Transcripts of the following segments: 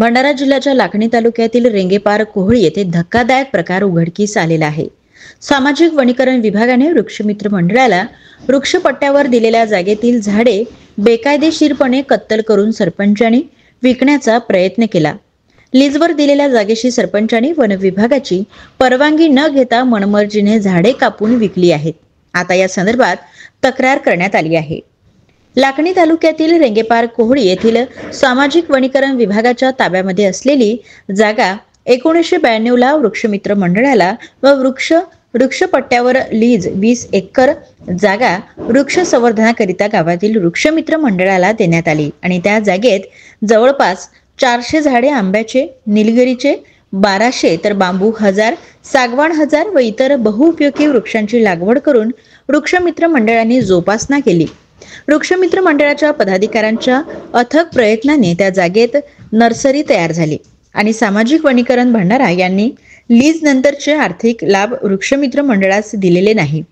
भंडारा जिल्ह्याच्या लाखणी तालुक्यातील रेंगेपार कोहळी येथे धक्कादायक प्रकार उघडकीस आलेला आहे। सामाजिक वनीकरण विभागाने वृक्षमित्र मंडळाला वृक्षपट्ट्यावर दिलेल्या जागेतील झाडे बेकायदेशीरपणे कत्तल करून सरपंचांनी विकण्याचा प्रयत्न केला। लीजवर दिलेल्या जागेशी सरपंचांनी वन विभागाची परवानगी न घेता मनमर्जीने झाडे कापून विकली आहेत। आता या संदर्भात तक्रार करण्यात आली आहे। लाखणी तालुक्यातील रेंगेपार कोहळी येथील सामाजिक वनीकरण विभागाच्या ताब्यामध्ये असलेली जागा 1992 ला वृक्षमित्र मंडळाला व वृक्षपट्ट्यावर लीज 20 एकर जागा वृक्ष संवर्धनाकरिता गावातील वृक्षमित्र मंडळाला देण्यात आली आणि त्या जागेत जवळपास 400 झाडे आंब्याचे, निलगिरीचे 1200 तर बांबू 1000, सागवान 1000 व इतर बहुउपयोगी वृक्षांची लागवड करून वृक्षमित्र मंडळाने जोपासना केली। वृक्षमित्र मंडळाच्या पदाधिकाऱ्यांच्या अथक प्रयत्नाने त्या जागेत नर्सरी तयार झाली आणि सामाजिक वनीकरण भंडारा यांनी लीज नंतरचे आर्थिक लाभ वृक्षमित्र मंडळास दिलेले नाही,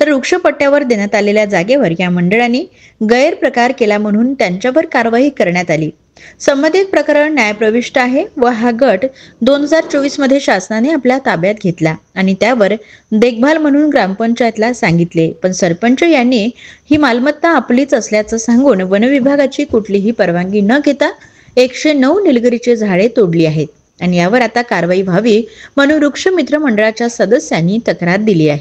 तर वृक्षपट्ट्यावर देण्यात आलेल्या जागेवर या मंडळाने गैरप्रकार केला म्हणून त्यांच्यावर कारवाई करण्यात आली। संबंधित प्रकरण न्यायप्रविष्ट आहे व हा गट 2024 मध्ये शासनाने आपल्या ताब्यात घेतला आणि त्यावर देखभाल म्हणून ग्रामपंचायतला सांगितले, पण सरपंच यांनी ही मालमत्ता आपलीच असल्याचं सांगून वन विभागाची कुठलीही परवानगी न घेता 109 निलगिरीचे झाडे तोडली आहेत आणि यावर आता कारवाई व्हावी म्हणून वृक्षमित्र मंडळाच्या सदस्यांनी तक्रार दिली आहे।